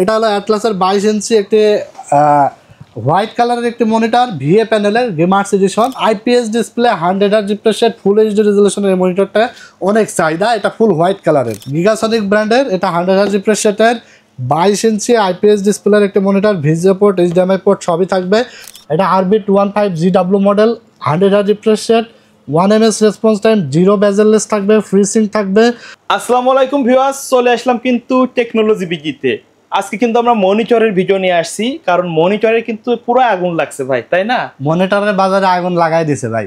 এটা হলো অ্যাটলাসের 22 ইঞ্চি একটি হোয়াইট কালারের একটি মনিটর, ভিএ প্যানেলের gamers edition, IPS display, 100 hertz refresh rate, full HD রেজোলিউশনের এই মনিটরটা অনেক চাহিদা। এটা ফুল হোয়াইট কালারের, গিগাসনিক ব্র্যান্ডের। এটা 100 হার্জ রিফ্রেশ রেটের 22 ইঞ্চি আইপিএস ডিসপ্লের একটি monitor, VGA port, HDMI port সবই থাকবে। এটা RB215GW model, 100 hertz refresh rate, 1 ms response time, 0 bezel-less থাকবে, ফ্রি সিঙ্ক থাকবে। আসসালামু আলাইকুম ভিউয়ার্স, চলে আসলাম কিন্তু টেকনোলজি বিকিতে। আজকে কিন্তু আমরা মনিটরের ভিডিও নিয়ে আসছি, কারণ মনিটরে কিন্তু পুরো আগুন লাগছে ভাই, তাই না? মনিটরের বাজারে আগুন লাগাই দিছে ভাই,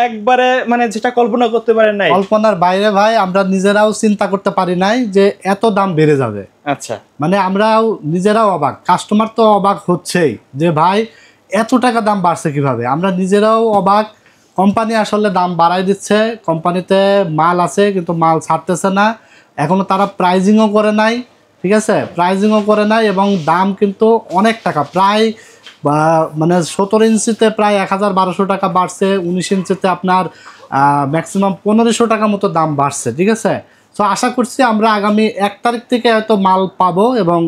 একবারে মানে যেটা কল্পনা করতে পারেন নাই, কল্পনার বাইরে ভাই। আমরা নিজেরাও চিন্তা করতে পারি নাই যে এত দাম বেড়ে যাবে। আচ্ছা, মানে আমরাও নিজেরাও অবাক, কাস্টমার তো অবাক হচ্ছেই যে ভাই এত টাকা দাম বাড়ছে কিভাবে। আমরা নিজেরাও অবাক। কোম্পানি আসলে দাম বাড়াই দিচ্ছে, কোম্পানিতে মাল আছে কিন্তু মাল ছাড়তেছে না, এখনো তারা প্রাইজিংও করে নাই, ঠিক আছে, প্রাইজিংও করে নাই। এবং দাম কিন্তু অনেক টাকা, প্রায় মানে 17 ইঞ্চিতে প্রায় 1000-1200 টাকা বাড়ছে, 19 ইঞ্চিতে আপনার ম্যাক্সিমাম 1500 টাকা মতো দাম বাড়ছে, ঠিক আছে। সো আশা করছি আমরা আগামী 1 তারিখ থেকে হয়তো মাল পাবো, এবং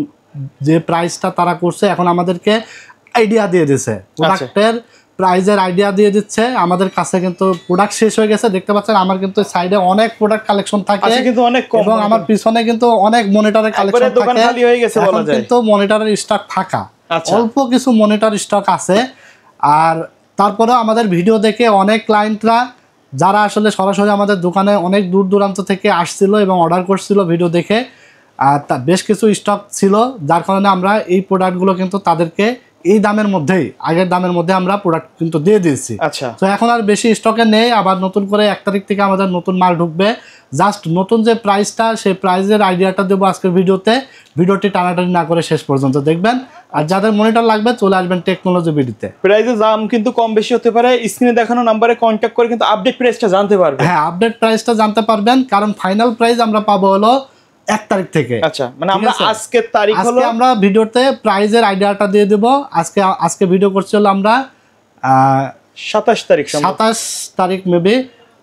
যে প্রাইসটা তারা করছে এখন আমাদেরকে আইডিয়া দিয়ে দিচ্ছে, প্রোডাক্টের প্রাইজের আইডিয়া দিয়ে দিচ্ছে আমাদের কাছে। কিন্তু প্রোডাক্ট শেষ হয়ে গেছে, দেখতে পাচ্ছেন আমার কিন্তু সাইডে অনেক প্রোডাক্ট কালেকশন থাকে কিন্তু অনেক কম, এবং আমার পিছনে কিন্তু অনেক মনিটরের কালেকশন থাকে। খালি হয়ে গেছে বলা যায়, কিন্তু মনিটরের স্টক ফাঁকা, অল্প কিছু মনিটর স্টক আছে। আর তারপরেও আমাদের ভিডিও দেখে অনেক ক্লায়েন্টরা যারা আসলে সরাসরি আমাদের দোকানে অনেক দূর দূরান্ত থেকে আসছিল এবং অর্ডার করছিল ভিডিও দেখে, আর বেশ কিছু স্টক ছিল, যার কারণে আমরা এই প্রোডাক্টগুলো কিন্তু তাদেরকে এই দামের মধ্যেই, আগের দামের মধ্যে আমরা প্রোডাক্ট কিন্তু দিয়ে দিয়েছি। আচ্ছা, তো এখন আর বেশি স্টকে নেই, আবার নতুন করে 1 তারিখ থেকে আমাদের নতুন মাল ঢুকবে। জাস্ট নতুন যে প্রাইসটা, সেই প্রাইসের আইডিয়াটা দেবো আজকের ভিডিওতে। ভিডিওটি টানাটানি না করে শেষ পর্যন্ত দেখবেন। আর যাদের মনিটর লাগবে চলে আসবেন টেকনোলজি ভিডিওতে। প্রাইসের দাম কিন্তু কম বেশি হতে পারে, স্ক্রিনে দেখানো নাম্বারে কন্ট্যাক্ট করে কিন্তু আপডেট প্রাইসটা জানতে পারবেন। হ্যাঁ, আপডেট প্রাইসটা জানতে পারবেন, কারণ ফাইনাল প্রাইস আমরা পাবো হলো 1 তারিখ থেকে। আচ্ছা, মানে আমরা আজকের তারিখ হলো, আমরা ভিডিওতে প্রাইজের আইডিয়াটা দিয়ে দেব। আজকে ভিডিও করছি হলো আমরা 27 তারিখ মেবি।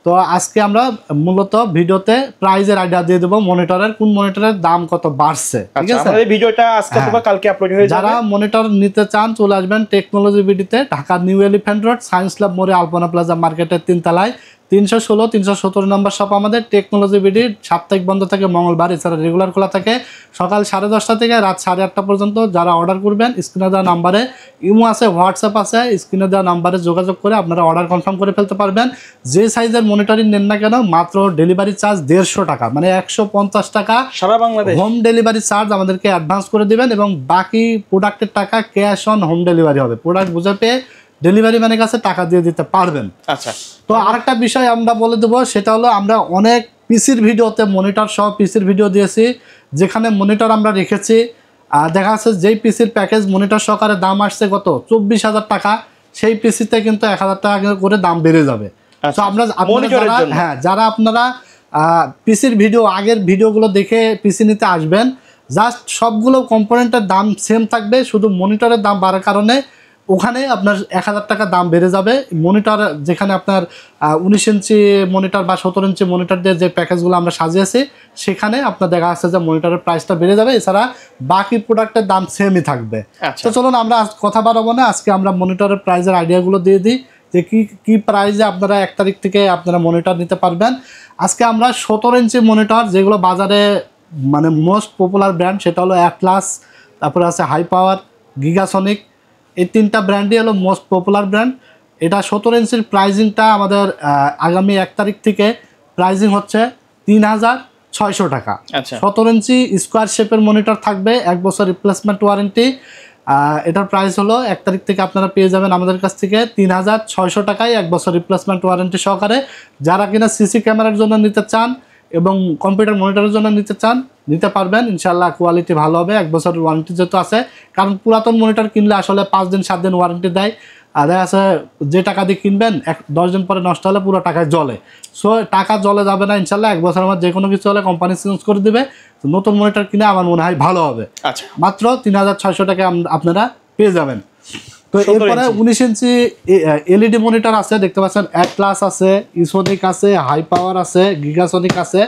তো আজকে আমরা মূলত ভিডিওতে প্রাইজের আইডিয়া দিয়ে দেব, মনিটরের কোন মনিটরের দাম কত বাড়ছে, ঠিক আছে। আমাদের ভিডিওটা আজকে অথবা কালকে আপলোড হয়ে যাবে। যারা মনিটর নিতে চান চলে আসবেন টেকনোলজি ভিডিওতে, Dhaka new elephant road, science lab মোড়ে, আলপনা প্লাজা মার্কেটের 3 তলায়, 316-317 নম্বর শপ আমাদের। টেকনোলজি ভিডি সাপ্তাহিক বন্ধ থাকে মঙ্গলবার, এছাড়া রেগুলার খোলা থাকে সকাল 10:30 থেকে রাত 8:30 পর্যন্ত। যারা অর্ডার করবেন স্ক্রিনে দেওয়া নাম্বারে, ইমো আছে, হোয়াটসঅ্যাপ আছে, স্ক্রিনে দেওয়া নাম্বারে যোগাযোগ করে আপনারা অর্ডার কনফার্ম করে ফেলতে পারবেন। যে সাইজের মনিটরিং নেন না কেন, মাত্র ডেলিভারি চার্জ 150 টাকা, মানে 150 টাকা সারা বাংলাদেশ হোম ডেলিভারি চার্জ আমাদেরকে অ্যাডভান্স করে দিবেন, এবং বাকি প্রোডাক্টের টাকা ক্যাশ অন হোম ডেলিভারি হবে। প্রোডাক্ট বুঝে পেয়ে ডেলিভারি ম্যানের কাছে টাকা দিয়ে দিতে পারবেন। আচ্ছা, তো আরেকটা বিষয় আমরা বলে দেবো, সেটা হলো আমরা অনেক পিসির ভিডিওতে মনিটর সহ পিসির ভিডিও দিয়েছি, যেখানে মনিটর আমরা রেখেছি দেখা যাচ্ছে যেই পিসির প্যাকেজ মনিটর সহকারে দাম আসছে কত 24,000 টাকা, সেই পিসিতে কিন্তু 1,000 টাকা করে দাম বেড়ে যাবে। তো আমরা যারা আপনারা পিসির ভিডিও, আগের ভিডিওগুলো দেখে পিসি নিতে আসবেন, জাস্ট সবগুলো কম্পোনেন্টের দাম সেম থাকবে, শুধু মনিটরের দাম বাড়ার কারণে ওখানে আপনার 1,000 টাকা দাম বেড়ে যাবে। মনিটর যেখানে আপনার 19 ইঞ্চি মনিটর বা 17 ইঞ্চি মনিটর দিয়ে যে প্যাকেজগুলো আমরা সাজিয়েছি, সেখানে আপনার দেখা যাচ্ছে যে মনিটরের প্রাইসটা বেড়ে যাবে, এছাড়া বাকি প্রোডাক্টের দাম সেমই থাকবে। তো চলুন আমরা কথা বাড়াবো না, আজকে আমরা মনিটরের প্রাইসের আইডিয়াগুলো দিয়ে দিই যে কি প্রাইসে আপনারা 1 তারিখ থেকে আপনারা মনিটর নিতে পারবেন। আজকে আমরা 17 ইঞ্চি মনিটর, যেগুলো বাজারে মানে মোস্ট পপুলার ব্র্যান্ড, সেটা হলো অ্যাটলাস, তারপরে আছে হাই পাওয়ার, গিগাসনিক, এই 3টা ব্র্যান্ডই হলো মোস্ট পপুলার ব্র্যান্ড। এটা 17 ইঞ্চির প্রাইজিংটা আমাদের আগামী 1 তারিখ থেকে প্রাইজিং হচ্ছে 3,600 টাকা। 17 ইঞ্চি স্কোয়ার শেপের মনিটর থাকবে, 1 বছর রিপ্লেসমেন্ট ওয়ারেন্টি। এটার প্রাইস হলো 1 তারিখ থেকে আপনারা পেয়ে যাবেন আমাদের কাছ থেকে 3,600 টাকায়, 1 বছর রিপ্লেসমেন্ট ওয়ারেন্টি সহকারে। যারা কিনা সিসি ক্যামেরার জন্য নিতে চান এবং কম্পিউটার মনিটরের জন্য নিতে চান, নিতে পারবেন, ইনশাল্লাহ কোয়ালিটি ভালো হবে। 1 বছরের ওয়ারেন্টি যেহেতু আছে, কারণ পুরাতন মনিটর কিনলে আসলে 5 দিন 7 দিন ওয়ারেন্টি দেয়, আর দেখা আছে যে টাকা দিয়ে কিনবেন 10 দিন পরে নষ্ট হলে পুরো টাকায় জ্বলে। সো টাকা জ্বলে যাবে না, ইনশাল্লাহ 1 বছরের মধ্যে যে কোনো কিছু হলে কোম্পানি চেঞ্জ করে দিবে। তো নতুন মনিটর কিনে আমার মনে হয় ভালো হবে। আচ্ছা, মাত্র 3,600 টাকা আপনারা পেয়ে যাবেন। তো এরপরে 19 ইঞ্চি এলইডি মনিটর আছে, দেখতে পাচ্ছেন অ্যাটলাস আছে, ইসোনিক আছে, হাই পাওয়ার আছে, গিগাসনিক আছে,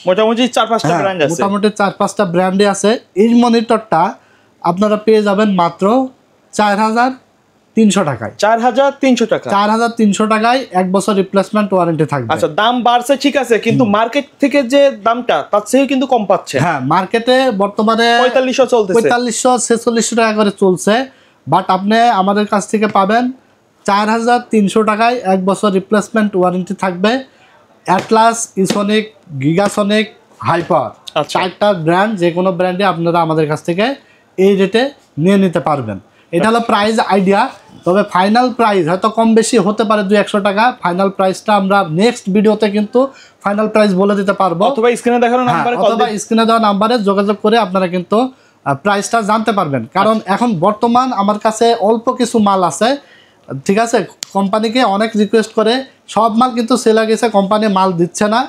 মোটামুটি 4-5টা ব্র্যান্ড আছে, মোটামুটি 4-5টা ব্র্যান্ডে আছে। এই মনিটরটা আপনারা পেয়ে যাবেন মাত্র 4300 টাকায়। 4300 টাকা, 4300 টাকায় 1 বছর রিপ্লেসমেন্ট ওয়ারেন্টি থাকবে। আচ্ছা দাম বাড়ছে ঠিক আছে, কিন্তু মার্কেট থেকে যে দামটা তার চেয়ে কিন্তু কম পাচ্ছে। হ্যাঁ, মার্কেটে বর্তমানে 4500 চলতেছে, 4500 4600 টাকা করে চলছে, বাট আপনি আমাদের কাছ থেকে পাবেন 4300 টাকায় 1 বছর রিপ্লেসমেন্ট ওয়ারেন্টি থাকবে। অ্যাটলাস, ইসোনিক, গিগাসনিক, হাইপার, আচ্ছা। 4টা ব্র্যান্ড, যে কোনো ব্র্যান্ডে আপনারা আমাদের কাছ থেকে এই রেটে নিয়ে নিতে পারবেন। এটা হলো প্রাইস আইডিয়া, তবে ফাইনাল প্রাইস হয়তো কম বেশি হতে পারে 200-100 টাকা। ফাইনাল প্রাইসটা আমরা নেক্সট ভিডিওতে কিন্তু ফাইনাল প্রাইস বলে দিতে পারবো, অথবা স্ক্রিনে দেখানো নাম্বারে কল অথবা স্ক্রিনে দেওয়া নাম্বারে যোগাযোগ করে আপনারা কিন্তু প্রাইসটা জানতে পারবেন। কারণ এখন বর্তমান আমার কাছে অল্প কিছু মাল আছে, ঠিক আছে। কোম্পানিকে অনেক রিকোয়েস্ট করে সব মাল কিন্তু সেল হয়ে গেছে, কোম্পানি মাল দিচ্ছে না।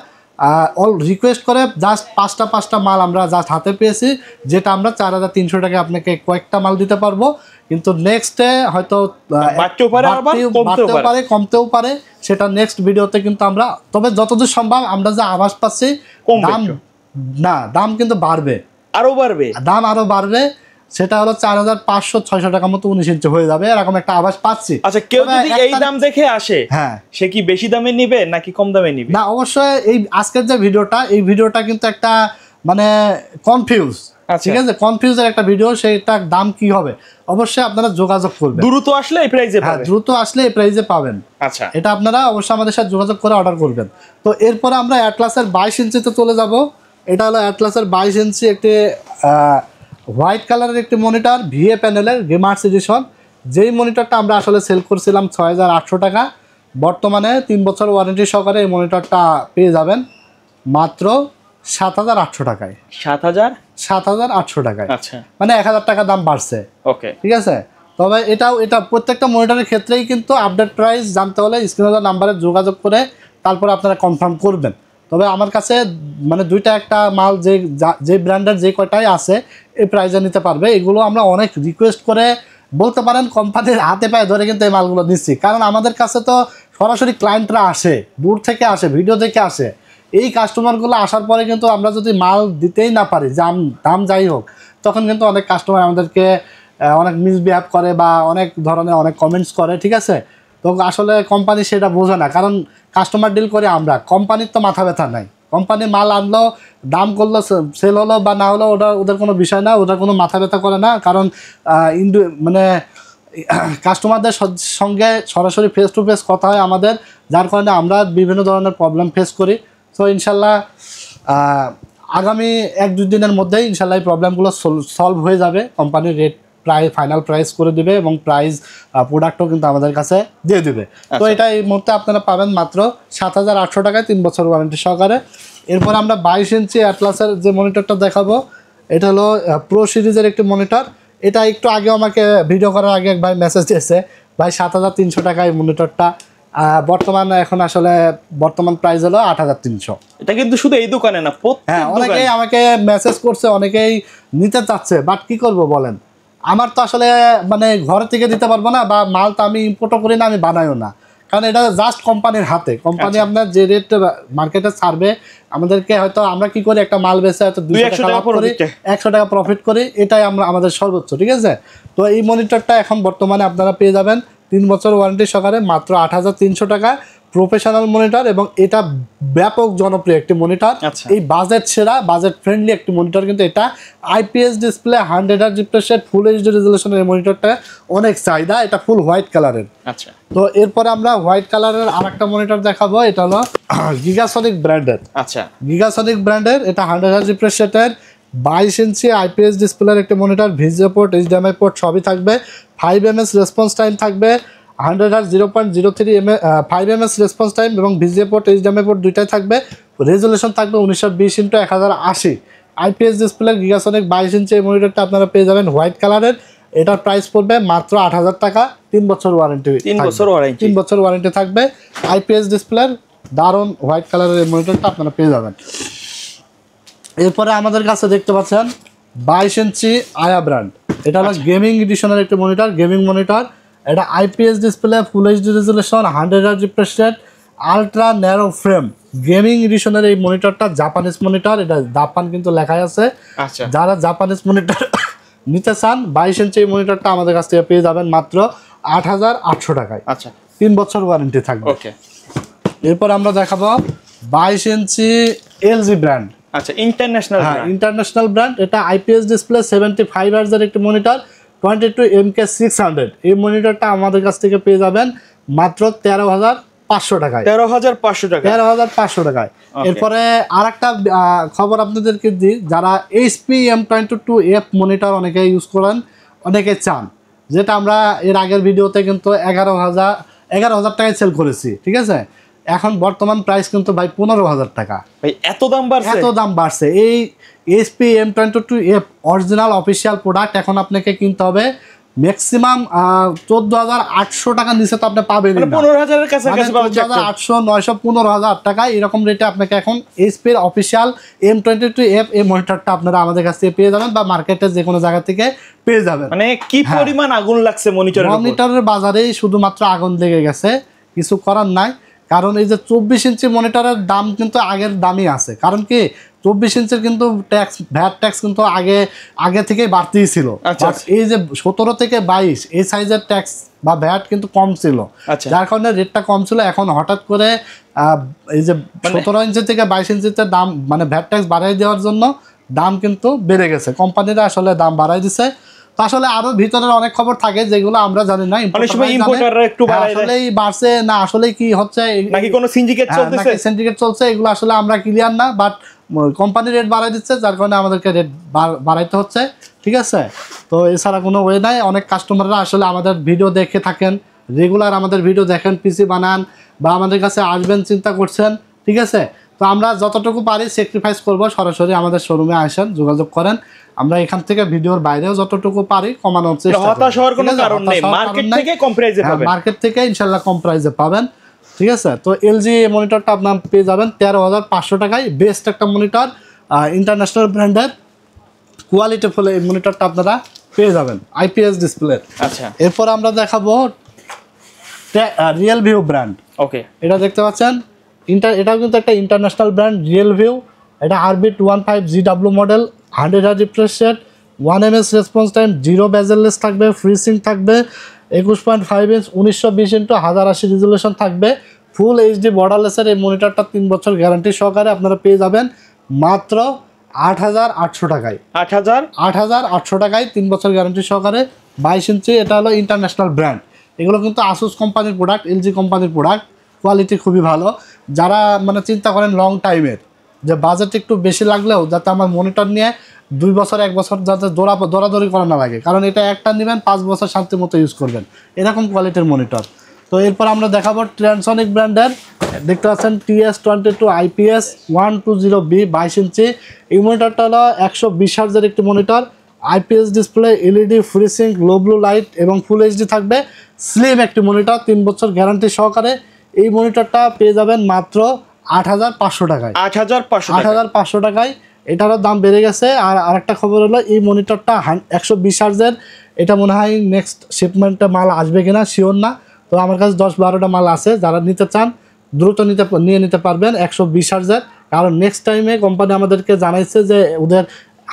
অল রিকোয়েস্ট করে জাস্ট পাঁচটা মাল আমরা জাস্ট হাতে পেয়েছি, যেটা আমরা 4300 টাকায় আপনাকে কয়েকটা মাল দিতে পারবো। কিন্তু নেক্সটে হয়তো বাড়তেও পারে, কমতেও পারে, সেটা নেক্সট ভিডিওতে কিন্তু আমরা, তবে যতদূর সম্ভব আমরা যে আভাস পাচ্ছি দাম কিন্তু বাড়বে, দাম আরো বাড়বে। সেটা হলো 4500-600 টাকা মতো 19 ইঞ্চি হয়ে যাবে, এরকম একটা আভাস পাচ্ছি। আচ্ছা, কেউ যদি এই দাম দেখে আসে, হ্যাঁ, সে কি বেশি দামে নিবে নাকি কম দামে নিবে? না, অবশ্যই এই আজকের যে ভিডিওটা, এই ভিডিওটা কিন্তু একটা মানে কনফিউজ, ঠিক আছে, কনফিউজের একটা ভিডিও। সেইটার দাম কি হবে অবশ্যই আপনারা যোগাযোগ করবেন, দ্রুত আসলে এই প্রাইসে পাবেন। দ্রুত আসলে এই প্রাইসে পাবেন। আচ্ছা, এটা আপনারা অবশ্যই আমাদের সাথে যোগাযোগ করে অর্ডার করবেন। তো এরপরে আমরা অ্যাটলাসের 22 ইঞ্চিতে চলে যাব। এটা হলো অ্যাটলাসের 22 ইঞ্চি একটি হোয়াইট কালারের একটি মনিটর, ভিএ প্যানেলের গেমার্স এডিশন। যেই মনিটরটা আমরা আসলে সেল করছিলাম 6800 টাকা, বর্তমানে 3 বছর ওয়ারেন্টি সহকারে এই মনিটরটা পেয়ে যাবেন মাত্র 7800 টাকায়। 7800 টাকায়, আচ্ছা, মানে 1000 টাকা দাম বাড়ছে। ওকে, ঠিক আছে। তবে এটা প্রত্যেকটা মনিটরের ক্ষেত্রেই কিন্তু আপডেট প্রাইস জানতে হলে স্ক্রিনে দেওয়া নাম্বারে যোগাযোগ করে তারপর আপনারা কনফার্ম করবেন। তবে আমার কাছে মানে দুইটা একটা মাল যে ব্র্যান্ডের যে কয়টাই আছে এই প্রাইজে নিতে পারবে। এগুলো আমরা অনেক রিকোয়েস্ট করে বলতে পারেন কোম্পানির হাতে পায়ে ধরে কিন্তু এই মালগুলো নিচ্ছি, কারণ আমাদের কাছে তো সরাসরি ক্লায়েন্টরা আসে, দূর থেকে আসে, ভিডিও দেখে আসে। এই কাস্টমারগুলো আসার পরে কিন্তু আমরা যদি মাল দিতেই না পারি, দাম যাই হোক, তখন কিন্তু অনেক কাস্টমার আমাদেরকে অনেক মিসবিহেভ করে বা অনেক ধরনের অনেক কমেন্টস করে, ঠিক আছে। তো আসলে কোম্পানি সেটা বোঝে না, কারণ কাস্টমার ডিল করে আমরা, কোম্পানির তো মাথা ব্যথা নাই। কোম্পানি মাল আনলো, দাম করলো, সেল হলো বা না হলো, ওদের কোনো বিষয় না, ওদের কোনো মাথা ব্যথা করে না। কারণ মানে কাস্টমারদের সঙ্গে সরাসরি ফেস টু ফেস কথা হয় আমাদের, যার কারণে আমরা বিভিন্ন ধরনের প্রবলেম ফেস করি। সো ইনশাল্লাহ আগামী 1-2 দিনের মধ্যেই ইনশাল্লাহ এই প্রবলেমগুলো সলভ হয়ে যাবে। কোম্পানির রেট ফাইনাল প্রাইস করে দিবে এবং প্রাইস প্রোডাক্টও কিন্তু আমাদের কাছে দিয়ে দিবে। তো এটা এই মুহূর্তে আপনারা পাবেন মাত্র 7800 টাকায় 3 বছর ওয়ারেন্টি সহকারে। এরপর আমরা 22 ইঞ্চি অ্যাটলাসের যে মনিটরটা দেখাবো, এটা হলো প্রো সিরিজের একটি মনিটর। এটা একটু আগে আমাকে ভিডিও করার আগে এক ভাই মেসেজ দিয়েছে, ভাই 7300 টাকায় মনিটরটা, বর্তমানে এখন আসলে বর্তমান প্রাইস হলো 8300। এটা কিন্তু শুধু এই দোকানে না, হ্যাঁ, অনেকেই আমাকে মেসেজ করছে, অনেকেই নিতে চাচ্ছে, বাট কি করব বলেন, আমার তো আসলে মানে ঘর থেকে দিতে পারবো না, বা মাল তো আমি ইম্পোর্টও করি না, আমি বানাইও না, কারণ এটা জাস্ট কোম্পানির হাতে। কোম্পানি আপনার যে রেট মার্কেটে ছাড়বে, আমাদেরকে হয়তো আমরা কি করি, একটা মাল বেচে হয়তো 200 টাকা লাভ করি, 100 টাকা প্রফিট করি, এটাই আমরা আমাদের সর্বোচ্চ, ঠিক আছে। তো এই মনিটরটা এখন বর্তমানে আপনারা পেয়ে যাবেন 3 বছর ওয়ারেন্টি সহকারে মাত্র 8300 টাকা, প্রফেশনাল মনিটর, এবং এটা ব্যাপক জনপ্রিয় একটি মনিটর। এই বাজেট সেরা, বাজেট ফ্রেন্ডলি একটি মনিটর। কিন্তু এটা IPS display, 100Hz refresh rate, full HD রেজলিউশনের মনিটরটা অনেক চাহিদা। এটা ফুল হোয়াইট কালারের। আচ্ছা, তো এরপরে আমরা হোয়াইট কালারের আরেকটা মনিটর দেখাবো। এটা হলো গিগাসনিক ব্র্যান্ডের। আচ্ছা, গিগাসনিক ব্র্যান্ডের, এটা 100Hz রিফ্রেশ রেটের 22 ইঞ্চি আইপিএস ডিসপ্লের একটি monitor. VGA port, HDMI port সবই থাকবে। 5 ms রেসপন্স টাইম থাকবে, 100Hz 0.03 5 ms রেসপন্স টাইম, এবং ভিজিএ পোর্ট, এইচডিএমআই পোর্ট দুইটাই থাকবে। রেজলিউশন থাকবে 1920x1080। আইপিএস ডিসপ্লের গিগাসনিক 22 ইঞ্চি এই মনিটরটা আপনারা পেয়ে যাবেন হোয়াইট কালারের। এটার প্রাইস পড়বে মাত্র 8000 টাকা, 3 বছর ওয়ারেন্টি, 3 বছর ওয়ারেন্টি থাকবে। আইপিএস ডিসপ্লের দারুণ হোয়াইট কালারের এই মনিটরটা আপনারা পেয়ে যাবেন। এরপরে আমাদের কাছে দেখতে পাচ্ছেন 22 ইঞ্চি আয়া ব্র্যান্ড। এটা হলো গেমিং এডিশনের একটি মনিটর, গেমিং মনিটর। এটা IPS display, full HD resolution, 100Hz refresh rate, ultra narrow frame. Gaming এডিশনের এই মনিটরটা জাপানিজ মনিটর, এটা জাপান কিন্তু লেখাই আছে। যারা জাপানিজ মনিটর নিতে চান 22 ইঞ্চি এই মনিটরটা আমাদের কাছ থেকে পেয়ে যাবেন মাত্র 8800 টাকায়। আচ্ছা 3 বছর ওয়ারেন্টি থাকবে। ওকে, এরপর আমরা দেখাবো 22 ইঞ্চি এলজি ব্র্যান্ড। আচ্ছা ইন্টারন্যাশনাল, হ্যাঁ ইন্টারন্যাশনাল ব্র্যান্ড। এটা আইপিএস ডিসপ্লে 75 হার্জের একটি মনিটর 22MK600। এই মনিটরটা আমাদের কাছ থেকে পেয়ে যাবেন মাত্র 13,500 টাকায়। 13,500 টাকা। 13,500 টাকায়। এরপরে আরেকটা খবর আপনাদেরকে দিই, যারা এইচপি M22F মনিটর অনেকে ইউজ করেন, অনেকে চান, যেটা আমরা এর আগের ভিডিওতে কিন্তু 11,000 টাকায় সেল করেছি, ঠিক আছে। এখন বর্তমান প্রাইস কিন্তু ভাই 15,000 টাকা। ভাই এত দাম বাড়ছে? এত দাম বাড়ছে। এই HP M22F original official product এখন আপনাকে কিনতে হবে ম্যাক্সিমাম 14,800 টাকা নিচে তো আপনি পাবেন না। 15,000 এর কাছাকাছি পাবেন। 14,800, 900, 15,000 টাকা এরকম রেটে আপনাকে এখন এইচপির অফিসিয়াল M22F এই মনিটরটা আপনারা আমাদের কাছ থেকে পেয়ে যাবেন, বা মার্কেটে যে কোনো জায়গা থেকে পেয়ে যাবেন। মানে কি পরিমাণ আগুন লাগছে মনিটরের উপর। মনিটরের বাজারেই শুধুমাত্র আগুন লেগে গেছে, কিছু করার নাই। কারণ এই যে 24 ইঞ্চি মনিটরের দাম কিন্তু আগের দামই আছে। কারণ কি 24 ইঞ্চির কিন্তু ট্যাক্স, ভ্যাট ট্যাক্স কিন্তু আগে থেকেই বাড়তেই ছিল। এই যে 17 থেকে 22 এই সাইজের ট্যাক্স বা ভ্যাট কিন্তু কম ছিল, যার কারণে রেটটা কম ছিল। এখন হঠাৎ করে এই যে 17 ইঞ্চি থেকে 22 ইঞ্চিতে দাম, মানে ভ্যাট ট্যাক্স বাড়াই দেওয়ার জন্য দাম কিন্তু বেড়ে গেছে। কোম্পানিরা আসলে দাম বাড়াই দিছে। আসলে আরো ভিতরের অনেক খবর থাকে যেগুলো আমরা জানি না। আসলেই বাড়ছে না আসলে কি হচ্ছে, নাকি কোনো সিন্ডিকেট চলতেছে, সিন্ডিকেট চলছে, এগুলো আসলে আমরা ক্লিয়ার না। বাট কোম্পানি রেট বাড়াই দিচ্ছে, যার কারণে আমাদেরকে রেট বাড়াইতে হচ্ছে, ঠিক আছে। তো এছাড়া কোনো ওয়ে নাই। অনেক কাস্টমাররা আসলে আমাদের ভিডিও দেখে থাকেন, রেগুলার আমাদের ভিডিও দেখেন, পিসি বানান বা আমাদের কাছে আসবেন চিন্তা করছেন, ঠিক আছে। তো আমরা যতটুকু পারি স্যাক্রিফাইস করব। সরাসরি আমাদের শোরুমে আসেন, যোগাযোগ করেন। আমরা এখান থেকে ভিডিওর বাইরেও যতটুকু পারি কমানোর চেষ্টা করি। হতাশ হওয়ার কোনো কারণ নেই, মার্কেট থেকে কম প্রাইসে পাবেন। মার্কেট থেকে ইনশাআল্লাহ কম প্রাইসে পাবেন, ঠিক আছে। তো এলজি মনিটরটা আপনার পেয়ে যাবেন 13,500 টাকায়। বেস্ট একটা মনিটর, ইন্টারন্যাশনাল ব্র্যান্ডের কোয়ালিটি ফুল এই মনিটরটা আপনারা পেয়ে যাবেন আইপিএস ডিসপ্লে। আচ্ছা এরপর আমরা দেখাবো রিয়েল ভিউ ব্র্যান্ড। ওকে, এটা দেখতে পাচ্ছেন, এটাও কিন্তু একটা ইন্টারন্যাশনাল ব্র্যান্ড, রিয়েল ভিউ। এটা Arbit 15GW model, 100 Hz refresh rate, 1 ms response time, 0 bezel-less থাকবে, ফ্রিসিং থাকবে, 21.5 ইঞ্চ 1920x1080 রেজুলেশন থাকবে, ফুল এইচডি বর্ডারলেসের এই মনিটরটা 3 বছর গ্যারান্টি সহকারে আপনারা পেয়ে যাবেন মাত্র 8,800 টাকায়। 8,800 টাকায় 3 বছর গ্যারান্টি সহকারে 22 ইঞ্চি। এটা হলো ইন্টারন্যাশনাল ব্র্যান্ড। এগুলো কিন্তু আসুস কোম্পানির প্রোডাক্ট, এলজি কোম্পানির প্রোডাক্ট, কোয়ালিটি খুবই ভালো। যারা মানে চিন্তা করেন লং টাইমের, যে বাজেট একটু বেশি লাগলেও যাতে আমার মনিটর নিয়ে 2 বছর 1 বছর যাতে দৌড়াদৌড়ি করা না লাগে, কারণ এটা একটা নেবেন 5 বছর শান্তি মতো ইউজ করবেন, এরকম কোয়ালিটির মনিটর। তো এরপর আমরা দেখাবো ট্রান্সনিক ব্র্যান্ডের, দেখতে পাচ্ছেন TS22 IPS 120B 22 ইঞ্চি। এই মনিটরটা হলো 120 হার্জের একটি monitor, IPS display, LED, ফ্রিসিং, low blue light এবং ফুল এইচডি থাকবে। স্লিম একটি মনিটর, 3 বছর গ্যারান্টি সহকারে। এই মনিটরটা পেয়ে যাবেন মাত্র 8,500 টাকায়। 8,500 টাকায়। এটারও দাম বেড়ে গেছে। আর আরেকটা খবর হলো এই মনিটরটা 120 হার্জের, এটা মনে হয় নেক্সট শিপমেন্টে মাল আসবে কিনা শিওর না। তো আমার কাছে 10-12টা মাল আছে, যারা নিতে চান দ্রুত নিয়ে নিতে পারবেন 120 হার্জের। কারণ নেক্সট টাইমে কোম্পানি আমাদেরকে জানাইছে যে ওদের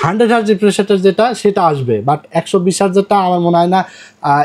100 হার্জ রিফ্রেশ রেটের যেটা সেটা আসবে, বাট 120 হার্জেরটা আমার মনে হয় না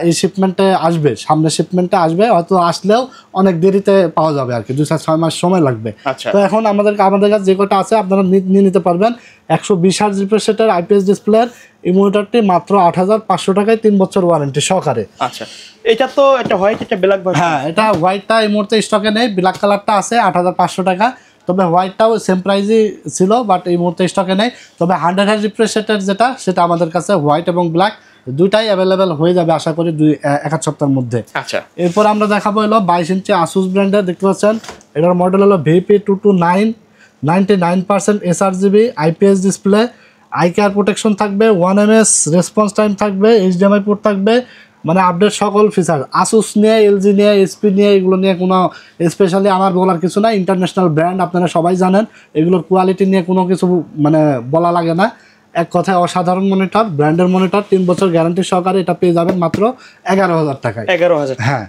এই শিপমেন্টে আসবে, সামনের শিপমেন্টে আসবে, হয়তো আসলেও অনেক দেরিতে পাওয়া যাবে আর কি, 2-6 মাস সময় লাগবে। তো এখন আমাদের কাছে যে কটা আছে আপনারা নিয়ে নিতে পারবেন 120 হার্জ রিফ্রেশ রেটের আইপিএস ডিসপ্লের এই মনিটরটি মাত্র 8,500 টাকায় 3 বছর ওয়ারেন্টি সহকারে। আচ্ছা, এটা তো এটা হোয়াইট, এটা ব্ল্যাক ভার্সন। হ্যাঁ, এটা হোয়াইটটা এই মুহূর্তে স্টকে নেই, ব্ল্যাক কালারটা আছে 8,500 টাকা। তবে হোয়াইটটাও সেম প্রাইসই ছিল, বাট এই মুহূর্তে স্টকে নেই। তবে 100 হার্জ রিফ্রেশ রেটের যেটা, সেটা আমাদের কাছে হোয়াইট এবং ব্ল্যাক দুইটাই অ্যাভেলেবেল হয়ে যাবে আশা করি 1-1 সপ্তাহের মধ্যে। আচ্ছা, এরপর আমরা দেখাবো হলো 22 ইঞ্চি আসুস ব্র্যান্ডের, দেখতে পাচ্ছেন এটার মডেল হলো VP229, 99% SRGB, IPS display, eye care protection থাকবে, 1 ms রেসপন্স টাইম থাকবে, HDMI পোর্ট থাকবে, মানে আপডেট সকল ফিচার। আসুস নিয়ে, এলজি নিয়ে, এসপি নিয়ে, এগুলো নিয়ে কোনো স্পেশালি আমার বলার কিছু না। ইন্টারন্যাশনাল ব্র্যান্ড, আপনারা সবাই জানেন, এগুলোর কোয়ালিটি নিয়ে কোনো কিছু মানে বলা লাগে না। এক কথায় অসাধারণ মনিটর, ব্র্যান্ডের মনিটর, 3 বছর গ্যারান্টি সহকারে এটা পেয়ে যাবেন মাত্র 11,000 টাকায়। 11,000। হ্যাঁ।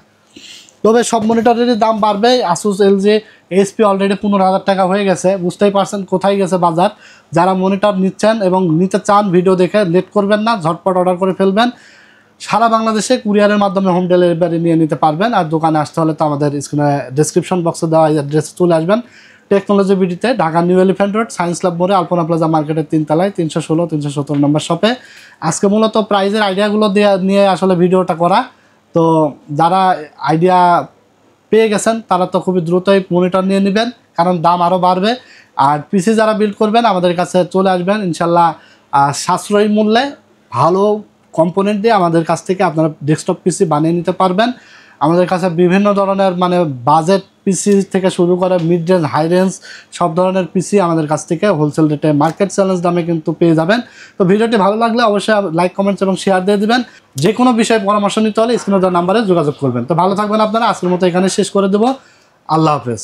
তবে সব মনিটরেরই দাম বাড়বে। আসুস, এলজি, এইচপি অলরেডি 15,000 টাকা হয়ে গেছে, বুঝতেই পারছেন কোথায় গেছে বাজার। যারা মনিটর নিচ্ছেন এবং নিতে চান ভিডিও দেখে লেট করবেন না, ঝটপট অর্ডার করে ফেলবেন। সারা বাংলাদেশে কুরিয়ারের মাধ্যমে হোম ডেলিভারি নিয়ে নিতে পারবেন। আর দোকানে আসতে হলে তো আমাদের স্ক্রিনে ডেসক্রিপশন বক্সে দেওয়া অ্যাড্রেসে চলে আসবেন। টেকনোলজি বিডিতে, Dhaka new elephant road, science lab মোড়ে, আলপনা প্লাজা মার্কেটের 3 তলায় 316 317 নম্বর শপে। আজকে মূলত প্রাইজের আইডিয়াগুলো নিয়ে আসলে ভিডিওটা করা। তো যারা আইডিয়া পেয়ে গেছেন তারা তো খুবই দ্রুতই মনিটর নিয়ে নেবেন, কারণ দাম আরও বাড়বে। আর পিসি যারা বিল্ড করবেন আমাদের কাছে চলে আসবেন ইনশাল্লাহ। সাশ্রয়ী মূল্যে ভালো কম্পোনেন্ট দিয়ে আমাদের কাছ থেকে আপনারা ডেস্কটপ পিসি বানিয়ে নিতে পারবেন। আমাদের কাছে বিভিন্ন ধরনের মানে বাজেট পিসি থেকে শুরু করে মিড রেঞ্জ, হাই রেঞ্জ সব ধরনের পিসি আমাদের কাছ থেকে হোলসেল রেটে মার্কেট চ্যালেঞ্জ দামে কিন্তু পেয়ে যাবেন। তো ভিডিওটি ভালো লাগলে অবশ্যই লাইক, কমেন্টস এবং শেয়ার দিয়ে দিবেন। যে কোনো বিষয়ে পরামর্শ নিতে হলে স্ক্রিনে দেওয়া নাম্বারে যোগাযোগ করবেন। তো ভালো থাকবেন আপনারা। আজকের মতো এখানে শেষ করে দেবো। আল্লাহ হাফেজ।